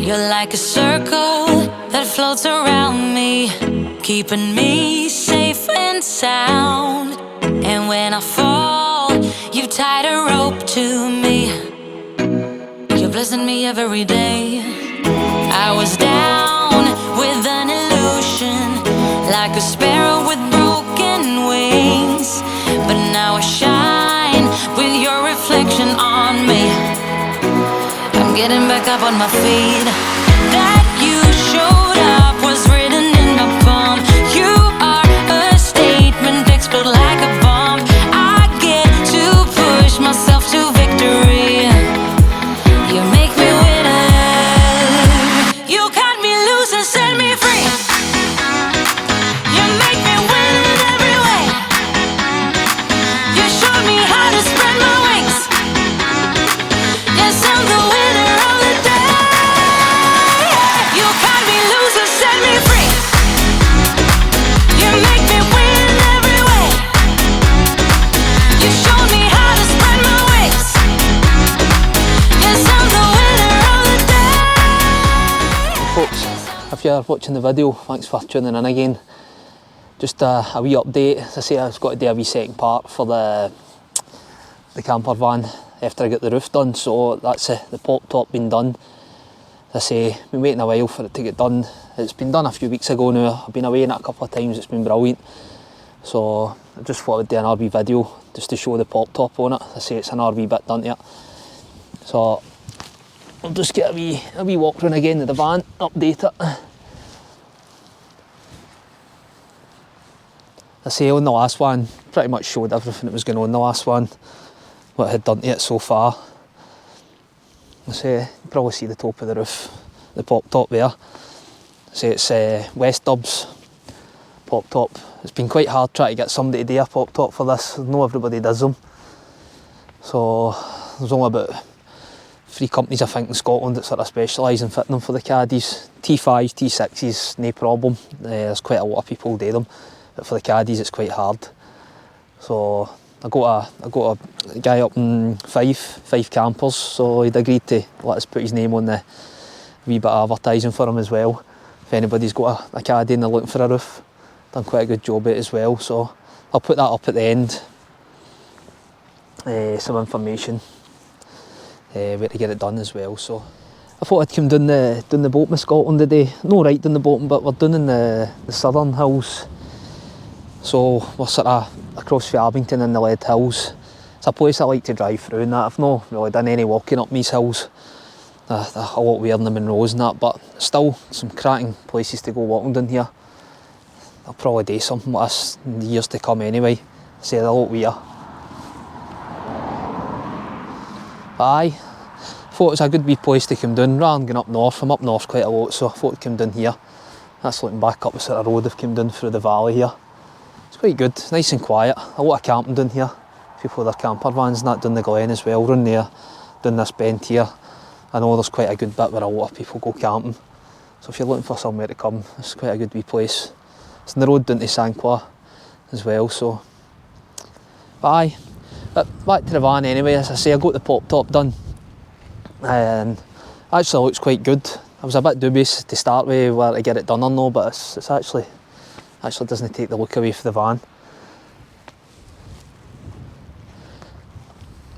You're like a circle that floats around me, keeping me safe and sound. And when I fall, you tied a rope to me. You're blessing me every day. I was down with an illusion, like a sparrow with broken wings, but now I shine with your reflection on me. I'm getting back up on my feet. That you showed up was written in my palm. You are a statement, explode like a bomb. I get to push myself to victory. You make me winner. You cut me loose and set me free. You make me win in every way. You showed me how to spread my wings. Yes, I'm the winner of the day. You cut me loose and set me free. You make me win in every way. You showed me how to spread my wings. Yes, I'm the winner of the day. Folks, if you're watching the video, thanks for tuning in again. Just a wee update. As I say, I've got to do a wee second part for the camper van after I get the roof done, so that's the pop top been done. As I say, been waiting a while for it to get done. It's been done a few weeks ago now. I've been away in it a couple of times, it's been brilliant. So I just thought I'd do an RV video just to show the pop top on it. As I say, it's an RV bit done to it. So I'll just get a wee walk round again to the van, update it. I say on the last one, pretty much showed everything that was going on in the last one, what I had done to it so far. I say, you can probably see the top of the roof, the pop top there. I say it's West Dubs pop top. It's been quite hard trying to get somebody to do a pop top for this. Not everybody does them. So there's only about 3 companies I think in Scotland that sort of specialise in fitting them for the caddies. T5s, T6s, no problem. There's quite a lot of people who do them, but for the caddies it's quite hard. So I got a guy up in Fife Campers, so he'd agreed to let us put his name on the wee bit of advertising for him as well. If anybody's got a caddy and they're looking for a roof, done quite a good job at it as well. So I'll put that up at the end. Some information where to get it done as well. So I thought I'd come down the bottom of Scotland today. No right down the bottom, but we're down in the southern hills. So we're sort of across from Abington in the Lead Hills. It's a place I like to drive through and that. I've not really done any walking up these hills. A lot weirder than the Monroes and that, but still some cracking places to go walking down here. I'll probably do something like this in the years to come anyway. Say they're a lot weirder. But aye, thought it was a good wee place to come down rather than going up north. I'm up north quite a lot, so I thought I'd come down here. That's looking back up the sort of road I've come down through the valley here. It's quite good, it's nice and quiet. A lot of camping down here. People with their camper vans and that down the glen as well, round there, down this bend here. I know there's quite a good bit where a lot of people go camping. So if you're looking for somewhere to come, it's quite a good wee place. It's on the road down to Sankwa as well, so. But aye, but back to the van anyway. As I say, I got the pop top done. And actually looks quite good. I was a bit dubious to start with where to get it done or no, but it's actually doesn't take the look away from the van.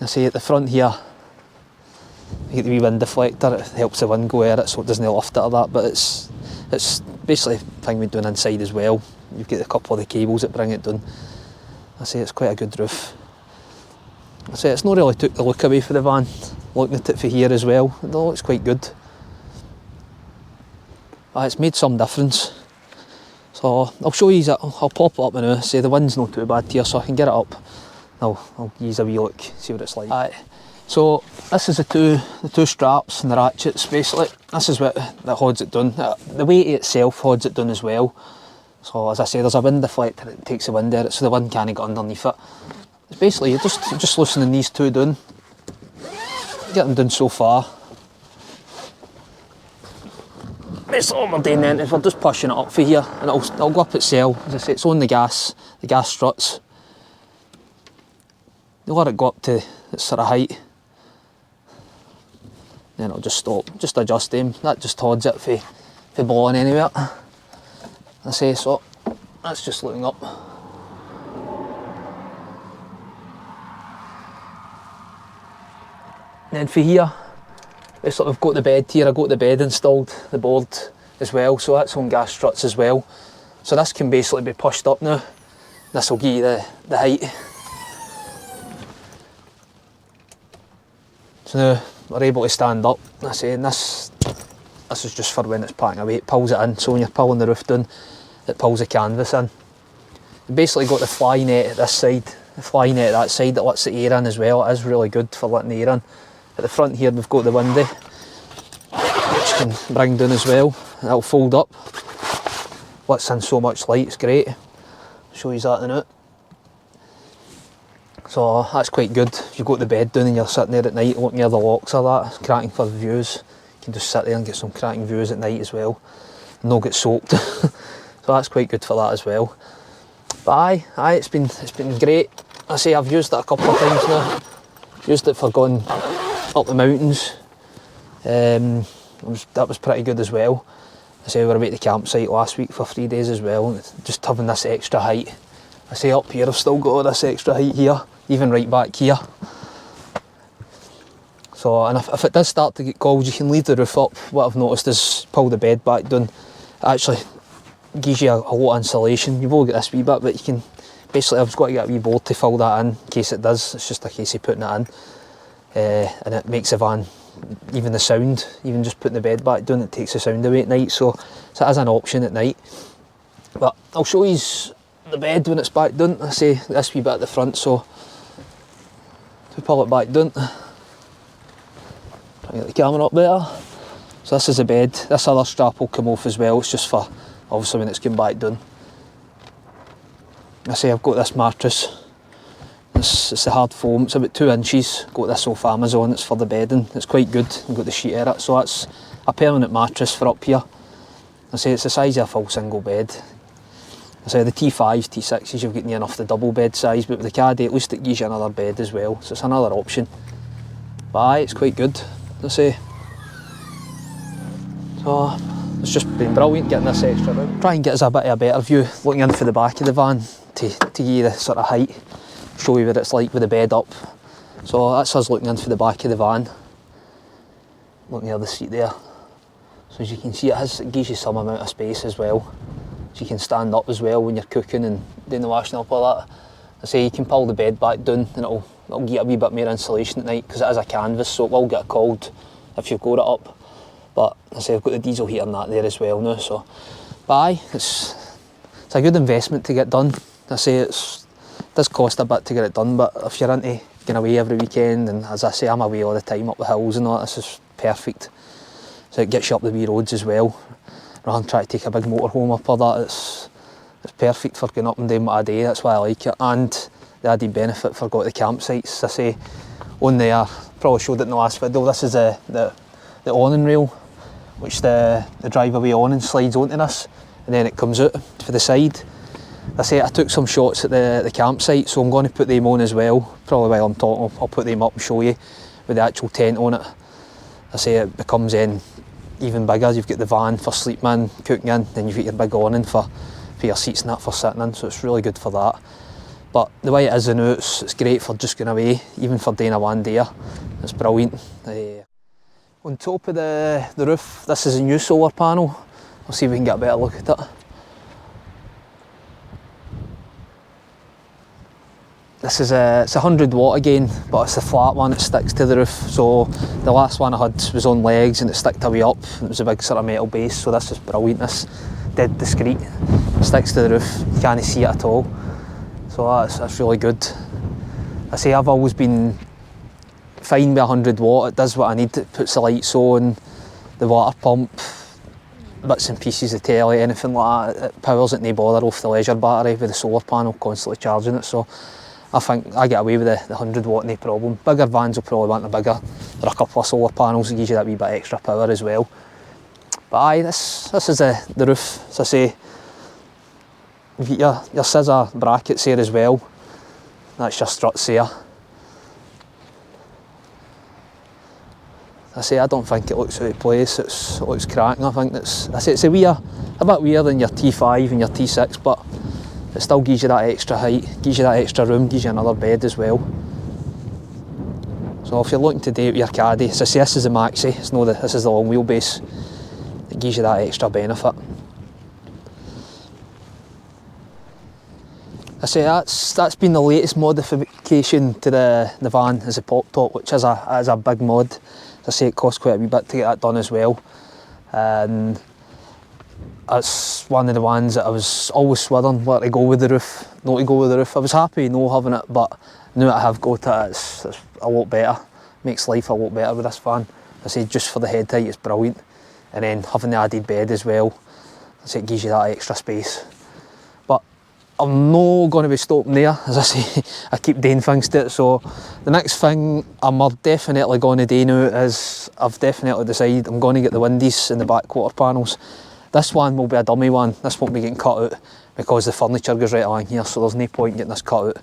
I say at the front here, you get the wee wind deflector. It helps the wind go air it so it doesn't lift it or that, but it's basically the thing we're doing inside as well. You've got a couple of the cables that bring it down. I say it's quite a good roof. I say it's not really took the look away from the van, looking at it from here as well. It looks quite good. But it's made some difference. So I'll show you that. I'll pop it up now. Say the wind's not too bad here, so I can get it up. I'll use a wee look, see what it's like. So this is the two straps and the ratchets basically. This is what that holds it down. The weight itself holds it down as well. So as I say, there's a wind deflector that takes the wind out, so the wind can't get underneath it. It's basically you're just loosening these two down. Get them down so far. Basically what we're doing then is we're just pushing it up for here, and it'll go up itself. As I say, it's on the gas struts. You let it go up to its sort of height. then it'll just stop. Just adjust them. That just holds it for blowing anywhere. I say so. That's just looking up. Then for here, it's like we've got the bed here. I got the bed installed, the board as well. So that's on gas struts as well. So this can basically be pushed up now. This will give you the height. So now we're able to stand up. I say, and this is just for when it's packing away. It pulls it in. So when you're pulling the roof down, it pulls the canvas in. You've basically got the fly net at this side, the fly net at that side that lets the air in as well. It is really good for letting the air in. At the front here we've got the window, which can bring down as well. That'll fold up, lets in so much light, it's great. I'll show you that in a minute. So that's quite good. If you've got the bed down and you're sitting there at night looking near the locks or that, it's cracking for the views. You can just sit there and get some cracking views at night as well, and not get soaked. So that's quite good for that as well. But aye, it's been great. I say I've used it a couple of times now. Used it for going up the mountains. That was pretty good as well. I say we were away at the campsite last week for 3 days as well. Just having this extra height. I say up here I've still got all this extra height here, even right back here. So, and if it does start to get cold, you can leave the roof up. What I've noticed is pull the bed back down. It actually gives you a lot of insulation. You've all got this wee bit, but you can basically, I've just got to get a wee board to fill that in case it does. It's just a case of putting it in. And it makes the van, even the sound, even just putting the bed back down, it takes the sound away at night. So it is an option at night. But I'll show you the bed when it's back down. I say this wee bit at the front, so to pull it back down. Try and get the camera up there. So this is the bed. This other strap will come off as well. It's just for obviously when it's come back down. I say I've got this mattress. It's a hard foam, it's about 2 inches. Got this off Amazon, it's for the bedding. It's quite good, I've got the sheet in it. So that's a permanent mattress for up here. I say it's the size of a full single bed. I say the T5s, T6s, you've got near enough the double bed size, but with the Caddy at least it gives you another bed as well. So it's another option. But aye, it's quite good, I say. So it's just been brilliant getting this extra room. Try and get us a bit of a better view, looking in for the back of the van to give you the sort of height. Show you what it's like with the bed up. So that's us looking into the back of the van, looking at the seat there. So as you can see, it gives you some amount of space as well. So you can stand up as well when you're cooking and doing the washing up all that. I say you can pull the bed back down and it'll give you a wee bit more insulation at night because it is a canvas, so it will get cold if you've got it up. But I say I've got the diesel heater and that there as well now. So, but aye, it's a good investment to get done. I say it does cost a bit to get it done, but if you're into going away every weekend, and as I say, I'm away all the time up the hills and all, this is perfect. So it gets you up the wee roads as well. Rather than trying to take a big motorhome up or that, it's perfect for going up and down what I do. That's why I like it. And the added benefit for going to the campsites, I say, on there, probably showed it in the last video, this is the awning rail, which the drive-away awning slides onto this, and then it comes out for the side. I say I took some shots at the campsite, so I'm going to put them on as well. Probably while I'm talking, I'll put them up and show you with the actual tent on it. I say it becomes even bigger. You've got the van for sleeping in, cooking in, then you've got your big awning for your seats and that for sitting in, so it's really good for that. But the way it is now, it's great for just going away, even for doing a one day. It's brilliant. On top of the roof, this is a new solar panel. I'll see if we can get a better look at it. This is it's 100 watt again, but it's the flat one that sticks to the roof. So the last one I had was on legs and it sticked away up. It was a big sort of metal base, so this is brilliant. This dead discreet, sticks to the roof, you can't see it at all. So that's really good. I say I've always been fine with 100 watt, it does what I need, it puts the lights on, the water pump, bits and pieces of telly, anything like that. It powers it no bother off the leisure battery with the solar panel constantly charging it. So I think I get away with the 100 watt, no problem. Bigger vans will probably want a bigger, or a couple of solar panels that gives you that wee bit extra power as well. But aye, this is the roof, as I say. You've got your scissor brackets here as well. That's your struts here. I say I don't think it looks out of place. It looks cracking. I think it's a bit weirder than your T5 and your T6, but it still gives you that extra height, gives you that extra room, gives you another bed as well. So if you're looking to do it with your Caddy, as I say, this is the maxi. This is the long wheelbase. It gives you that extra benefit. I say that's been the latest modification to the van, is the pop top, which is a big mod. As I say, it costs quite a wee bit to get that done as well, and it's one of the ones that I was always swerving where to go with the roof, not to go with the roof. I was happy no having it, but now that I have got it, it's a lot better. Makes life a lot better with this van. I say just for the head height, it's brilliant, and then having the added bed as well, I say it gives you that extra space. But I'm not going to be stopping there. As I say, I keep doing things to it. So the next thing I'm definitely going to do now is I've definitely decided I'm going to get the windies and the back quarter panels. This one will be a dummy one. This won't be getting cut out because the furniture goes right along here, so there's no point in getting this cut out.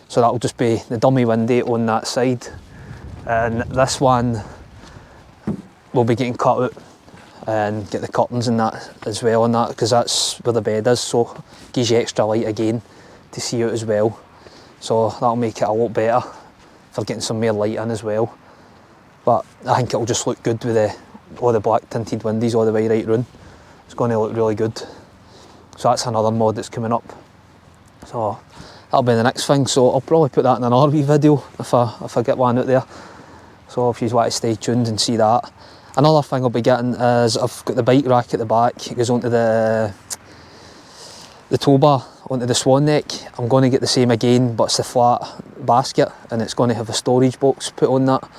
So that'll just be the dummy windy on that side, and this one will be getting cut out and get the curtains and that as well on that, because that's where the bed is, so it gives you extra light again to see out as well. So that'll make it a lot better for getting some more light in as well. But I think it'll just look good with all the black tinted windows all the way right round. It's going to look really good. So that's another mod that's coming up. So that'll be the next thing. So I'll probably put that in another wee video if I get one out there. So if you want to stay tuned and see that. Another thing I'll be getting is I've got the bike rack at the back. It goes onto the tow bar, onto the swan neck. I'm going to get the same again, but it's a flat basket, and it's going to have a storage box put on that.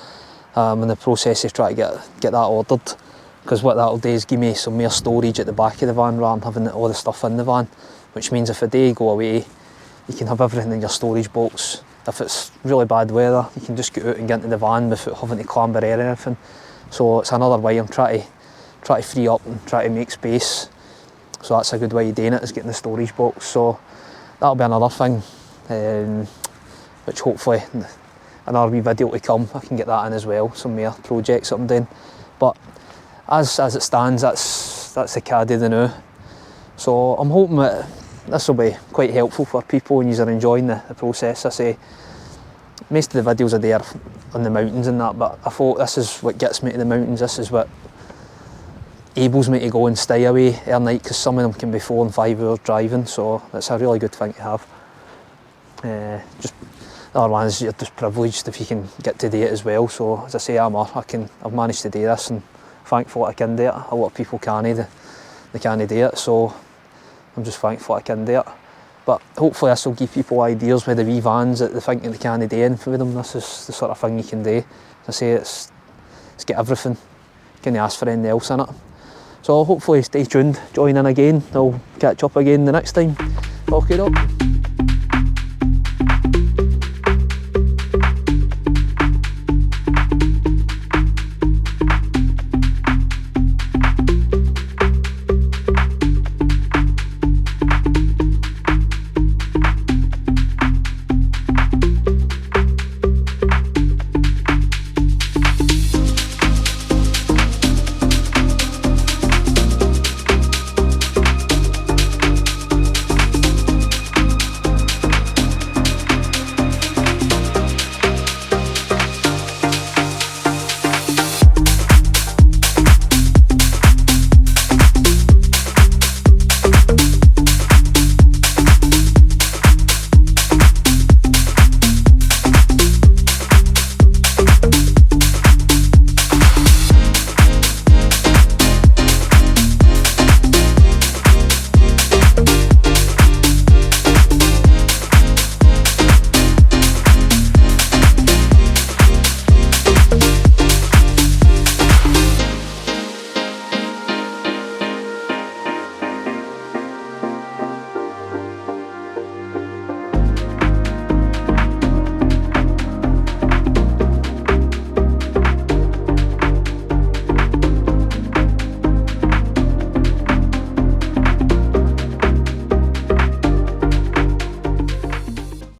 I'm in the process of trying to get that ordered, because what that'll do is give me some more storage at the back of the van rather than having all the stuff in the van, which means if a day go away, you can have everything in your storage box. If it's really bad weather, you can just get out and get into the van without having to clamber air or anything. So it's another way I'm trying to free up and try to make space. So that's a good way of doing it, is getting the storage box. So that'll be another thing, which hopefully another wee video to come, I can get that in as well, some more projects that I'm doing. But as it stands, that's the Caddy now. So I'm hoping that this will be quite helpful for people and you're enjoying the process. I say most of the videos are there on the mountains and that, but I thought this is what gets me to the mountains. This is what enables me to go and stay away at night, because some of them can be 4 and 5 hours driving, so it's a really good thing to have. Just the other one is you're just privileged if you can get to do it as well. So as I say, I've managed to do this, and thankful I can do it. A lot of people can't do it, so I'm just thankful I can do it. But hopefully this will give people ideas with the wee vans that they think they can't do anything with them. This is the sort of thing you can do. As I say, it's got everything. You can't ask for anything else in it. So hopefully stay tuned, join in again. I'll catch up again the next time. Okay, up.